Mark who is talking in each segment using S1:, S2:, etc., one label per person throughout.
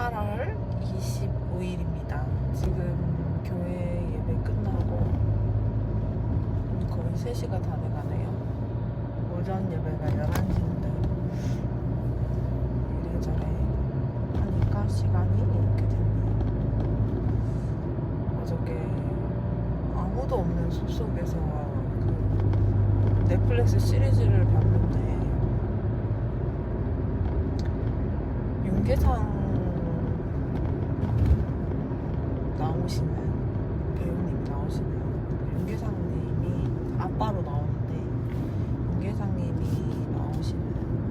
S1: 8월 25일입니다. 지금 교회 예배 끝나고 거의 3시가 다 돼가네요. 오전 예배가 11시인데 이래저래 하니까 시간이 이렇게 됐네요. 어저께 아무도 없는 숲속에서 그 넷플릭스 시리즈를 봤는데 윤계상 나오시는 배우님 나오시는 윤계상님이 아빠로 나오는데 윤계상님이 나오시는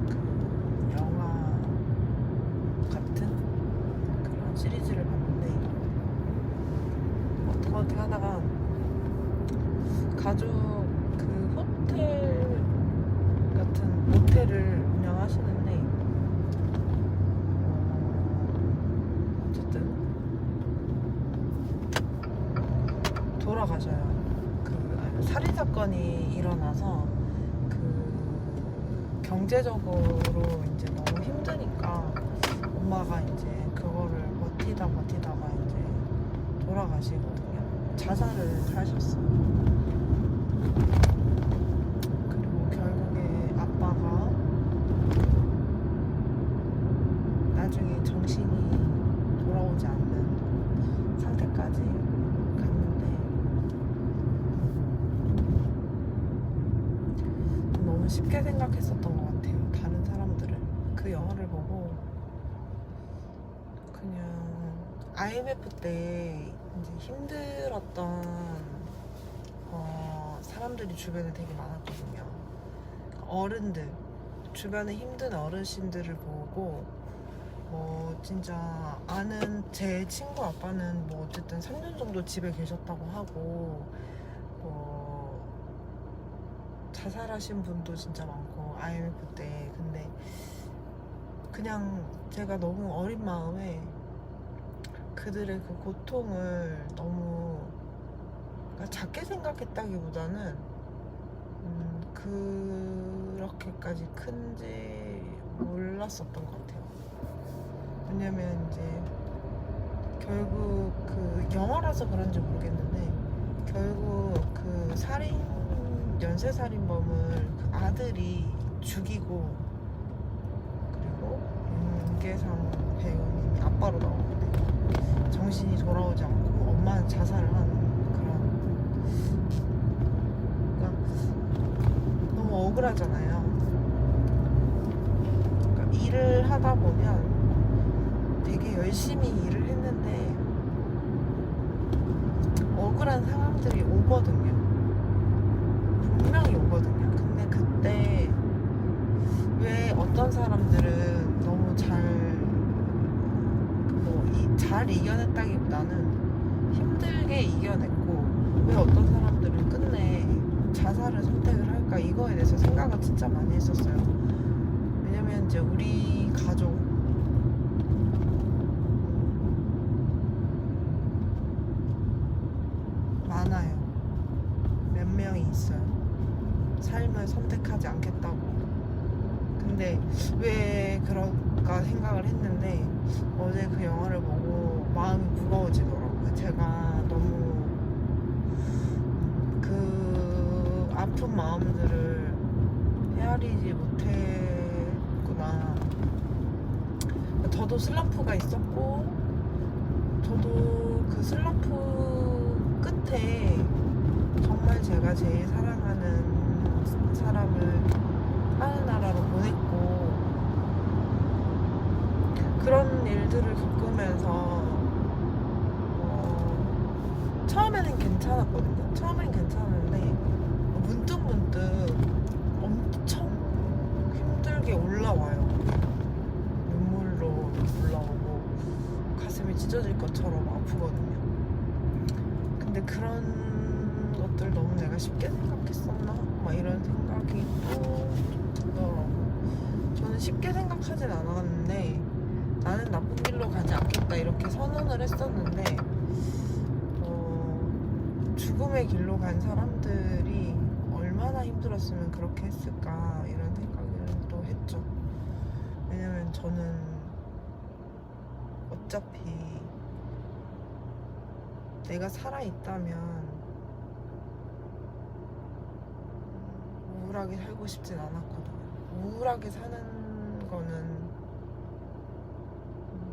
S1: 그 영화 같은 그런 시리즈를 봤는데 어떻게 하다가 가족 그 호텔 같은 모텔을 운영하시는데 어쨌든 돌아가셔요. 그 살인 사건이 일어나서 그 경제적으로 이제 너무 힘드니까 엄마가 이제 그거를 버티다가 이제 돌아가시거든요. 자살을 하셨어요. 그리고 결국에 아빠가 나중에 정신이 돌아오지 않는 상태까지 갔는데 너무 쉽게 생각했었던 것 같아요. 다른 사람들은 그 영화를 보고 그냥 IMF 때 이제 힘들었던 사람들이 주변에 되게 많았거든요. 어른들, 주변에 힘든 어르신들을 보고 진짜 아는 제 친구 아빠는 뭐 어쨌든 3년 정도 집에 계셨다고 하고 자살하신 분도 진짜 많고 IMF 때. 근데 그냥 제가 너무 어린 마음에 그들의 그 고통을 너무 작게 생각했다기보다는 그렇게까지 큰지 몰랐었던 것 같아요. 왜냐면 이제 결국 그 영화라서 그런지 모르겠는데 결국 그 연쇄살인범을 그 아들이 죽이고 그리고 윤계상 배우님이 아빠로 나오는데 정신이 돌아오지 않고 엄마는 자살을 하는 그런, 그러니까 너무 억울하잖아요. 그러니까 일을 하다 보면 되게 열심히 일을 했는데 억울한 상황들이 오거든요. 분명히 오거든요. 근데 그때 왜 어떤 사람들은 너무 잘 이겨냈다기보다는 힘들게 이겨냈고 왜 어떤 사람들은 끝내 자살을 선택을 할까, 이거에 대해서 생각을 진짜 많이 했었어요. 왜냐면 이제 우리 가족 많아요. 몇 명이 있어요. 삶을 선택하지 않겠다고. 근데 왜 그럴까 생각을 했는데 어제 그 영화를 보고 마음이 무거워지더라고요. 제가 너무 그 아픈 마음들을 헤아리지 못했구나. 저도 슬럼프가 있었고 저도 그 슬럼프 끝에 정말 제가 제일 사랑하는 사람을 다른 나라로 보냈고 그런 일들을 겪으면서 처음에는 괜찮았거든요. 처음엔 괜찮은데 문득 엄청 힘들게 올라와요. 눈물로 올라오고 가슴이 찢어질 것처럼 아프거든요. 근데 그런 것들 너무 내가 쉽게 생각했었나? 막 이런 생각이 또 들더라고. 저는 쉽게 생각하진 않았는데 나는 나쁜 길로 가지 않겠다 이렇게 선언을 했었는데 죽음의 길로 간 사람들이 얼마나 힘들었으면 그렇게 했을까 이런 생각을 또 했죠. 왜냐면 저는 어차피 내가 살아있다면 우울하게 살고 싶진 않았거든요. 우울하게 사는 거는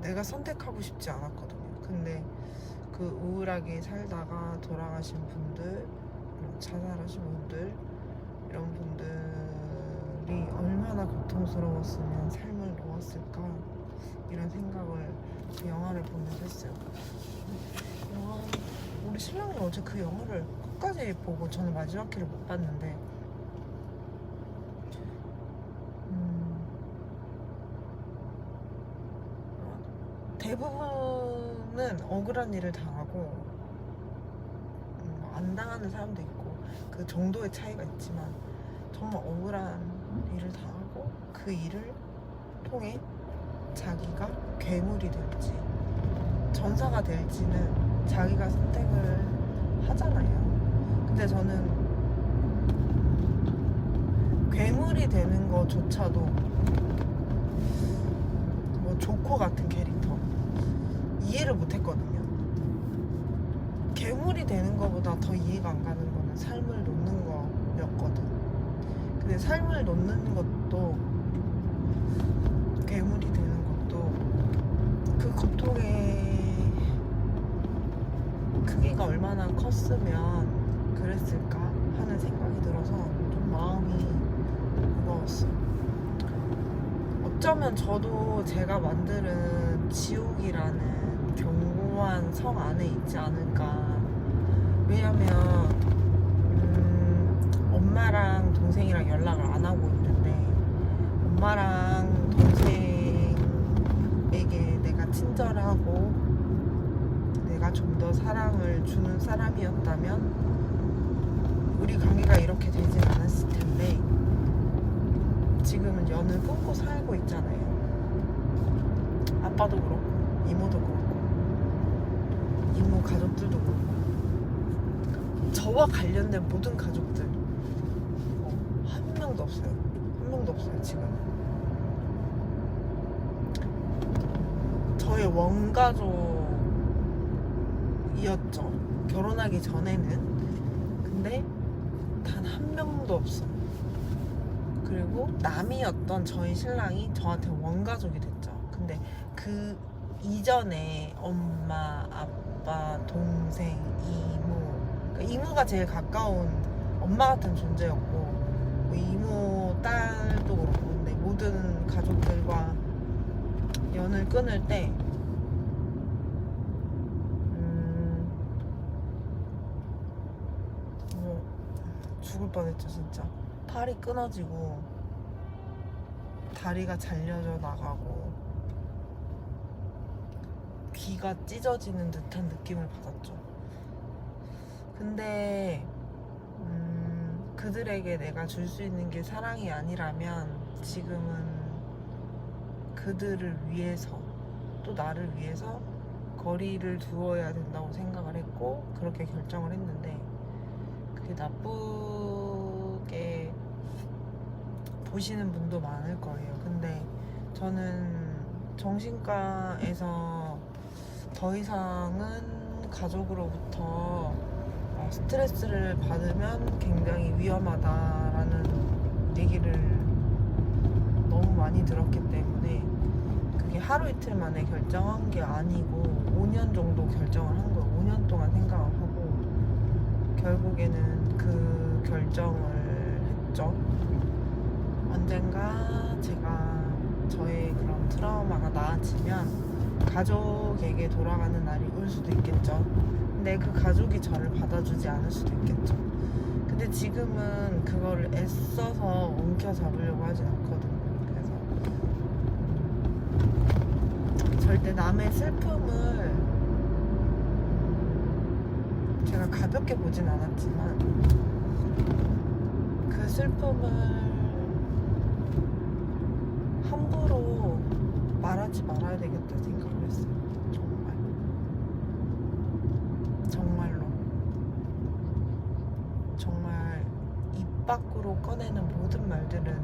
S1: 내가 선택하고 싶지 않았거든요. 근데 그 우울하게 살다가 돌아가신 분들, 자살하신 분들, 이런 분들이 얼마나 고통스러웠으면 삶을 놓았을까, 이런 생각을 그 영화를 보면서 했어요. 우리 신랑이 어제 그 영화를 끝까지 보고 저는 마지막 회를 못 봤는데 대부분은 억울한 일을 당하고 안 당하는 사람도 있고 그 정도의 차이가 있지만 정말 억울한 일을 당하고 그 일을 통해 자기가 괴물이 될지 전사가 될지는 자기가 선택을 하잖아요. 근데 저는 괴물이 되는 거조차도 뭐 조커 같은 캐릭터 이해를 못했거든요. 괴물이 되는 것보다 더 이해가 안 가는 거는 삶을 놓는 거였거든. 근데 삶을 놓는 것도 괴물이 되는 것도 그 고통의 크기가 얼마나 컸으면 그랬을까 하는 생각이 들어서 좀 마음이 무거웠어요. 어쩌면 저도 제가 만드는 지옥이라는 견고한 성 안에 있지 않을까. 왜냐면 엄마랑 동생이랑 연락을 안 하고 있는데 엄마랑 동생에게 내가 친절하고 내가 좀 더 사랑을 주는 사람이었다면 우리 관계가 이렇게 되진 않았을 텐데 지금은 연을 끊고 살고 있잖아요. 아빠도 그렇고 이모도 그렇고 이모 가족들도 그렇고 저와 관련된 모든 가족들 한 명도 없어요. 한 명도 없어요 지금. 저의 원가족이었죠. 결혼하기 전에는. 근데 단 한 명도 없어요. 그리고 남이었던 저희 신랑이 저한테 원가족이 됐죠. 근데 그 이전에 엄마, 아빠, 동생, 이모, 그러니까 이모가 제일 가까운 엄마 같은 존재였고 뭐 이모 딸도 그렇고 근데 모든 가족들과 연을 끊을 때 죽을 뻔했죠 진짜. 팔이 끊어지고 다리가 잘려져 나가고 귀가 찢어지는 듯한 느낌을 받았죠. 근데 그들에게 내가 줄 수 있는 게 사랑이 아니라면 지금은 그들을 위해서 또 나를 위해서 거리를 두어야 된다고 생각을 했고 그렇게 결정을 했는데 그게 나쁘게 보시는 분도 많을 거예요. 근데 저는 정신과에서 더 이상은 가족으로부터 스트레스를 받으면 굉장히 위험하다라는 얘기를 너무 많이 들었기 때문에 그게 하루 이틀 만에 결정한 게 아니고 5년 정도 결정을 한 거예요. 5년 동안 생각을 하고 결국에는 그 결정을 했죠. 언젠가 제가 저의 그런 트라우마가 나아지면 가족에게 돌아가는 날이 올 수도 있겠죠. 근데 그 가족이 저를 받아주지 않을 수도 있겠죠. 근데 지금은 그거를 애써서 움켜잡으려고 하진 않거든요. 그래서 절대 남의 슬픔을 제가 가볍게 보진 않았지만 그 슬픔을 함부로 말하지 말아야 되겠다 생각을 했어요. 정말로 정말 입 밖으로 꺼내는 모든 말들은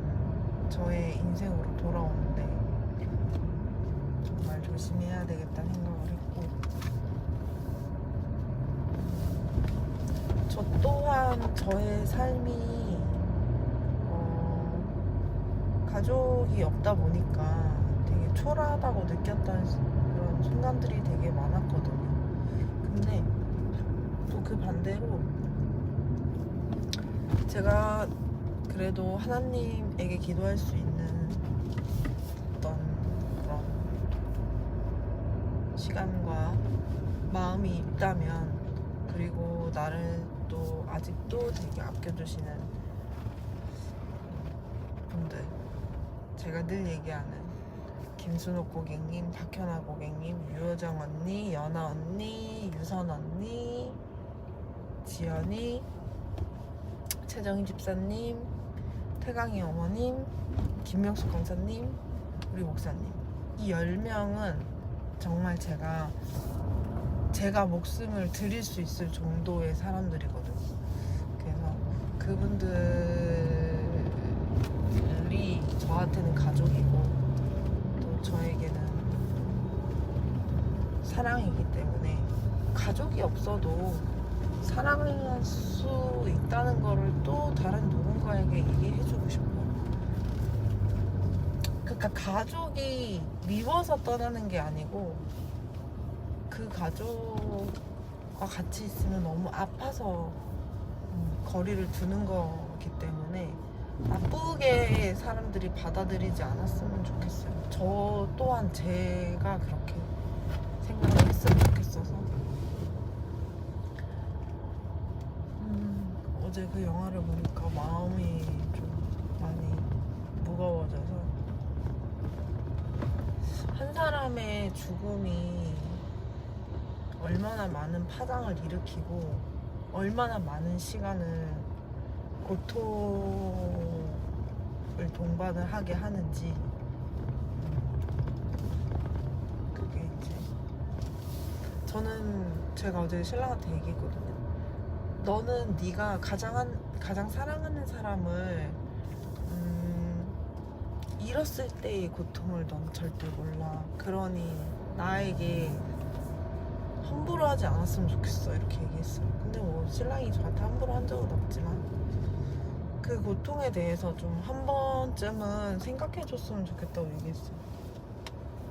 S1: 저의 인생으로 돌아오는데 정말 조심해야 되겠다는 생각을 했고, 저 또한 저의 삶이 가족이 없다 보니까 되게 초라하다고 느꼈던 그런 순간들이 되게 많았거든요. 근데 또 그 반대로 제가 그래도 하나님에게 기도할 수 있는 어떤 그런 시간과 마음이 있다면, 그리고 나를 또 아직도 되게 아껴주시는 분들, 제가 늘 얘기하는 김순옥 고객님, 박현아 고객님, 유효정 언니, 연아 언니, 유선 언니, 지연이, 최정희 집사님, 태강이 어머님, 김명숙 강사님, 우리 목사님, 이 10명은 정말 제가 목숨을 드릴 수 있을 정도의 사람들이거든요. 그래서 그분들이 저한테는 가족이고 또 저에게는 사랑이기 때문에, 가족이 없어도 사랑할 수 있다는 거를 또 다른 누군가에게 얘기해주고 싶어요. 그러니까 가족이 미워서 떠나는 게 아니고, 그 가족과 같이 있으면 너무 아파서 거리를 두는 거기 때문에 나쁘게 사람들이 받아들이지 않았으면 좋겠어요. 저 또한 제가 그렇게 생각을 했으면 좋겠어서. 어제 그 영화를 보니까 마음이 좀 많이 무거워져서, 한 사람의 죽음이 얼마나 많은 파장을 일으키고 얼마나 많은 시간을 고통을 동반을 하게 하는지, 그게 이제 저는 제가 어제 신랑한테 얘기했거든요. 너는 네가 가장 사랑하는 사람을 잃었을 때의 고통을 넌 절대 몰라. 그러니 나에게 함부로 하지 않았으면 좋겠어, 이렇게 얘기했어요. 근데 뭐 신랑이 저한테 함부로 한 적은 없지만 그 고통에 대해서 좀 한 번쯤은 생각해 줬으면 좋겠다고 얘기했어요.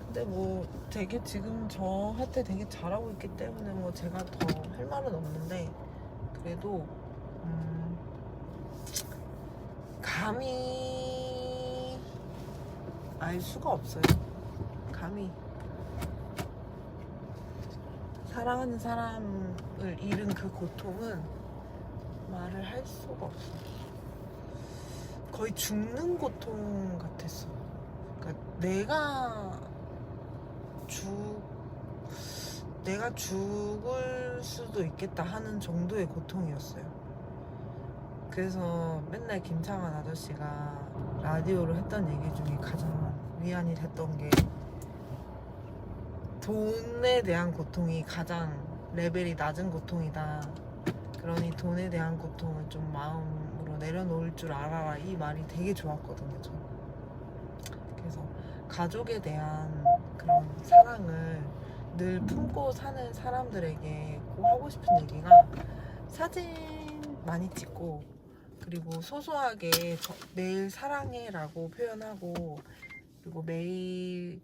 S1: 근데 뭐 되게 지금 저한테 되게 잘하고 있기 때문에 뭐 제가 더 할 말은 없는데, 그래도 감히 알 수가 없어요. 감히 사랑하는 사람을 잃은 그 고통은 말을 할 수가 없어. 거의 죽는 고통 같았어. 그러니까 내가 죽을 수도 있겠다 하는 정도의 고통이었어요. 그래서 맨날 김창완 아저씨가 라디오로 했던 얘기 중에 가장 위안이 됐던 게, 돈에 대한 고통이 가장 레벨이 낮은 고통이다. 그러니 돈에 대한 고통은 좀 마음으로 내려놓을 줄 알아라. 이 말이 되게 좋았거든요, 저는. 그래서 가족에 대한 그런 사랑을 늘 품고 사는 사람들에게 꼭 하고 싶은 얘기가, 사진 많이 찍고, 그리고 소소하게 매일 사랑해 라고 표현하고, 그리고 매일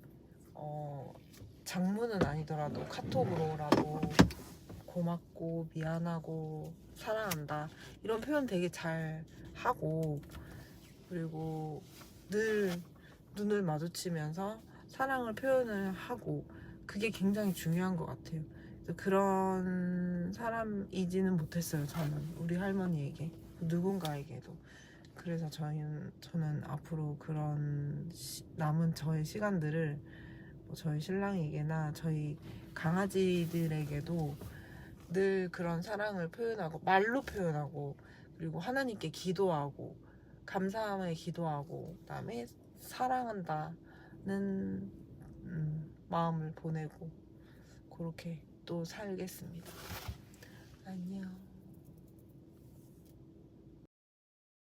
S1: 장문은 아니더라도 카톡으로라도 고맙고 미안하고 사랑한다 이런 표현 되게 잘 하고, 그리고 늘 눈을 마주치면서 사랑을 표현을 하고, 그게 굉장히 중요한 것 같아요. 그런 사람이지는 못했어요, 저는. 우리 할머니에게, 누군가에게도. 그래서 저는 앞으로 그런 남은 저의 시간들을 저희 신랑에게나 저희 강아지들에게도 늘 그런 사랑을 표현하고, 말로 표현하고, 그리고 하나님께 기도하고, 감사함에 기도하고, 그다음에 사랑한다는 마음을 보내고, 그렇게 또 살겠습니다. 안녕.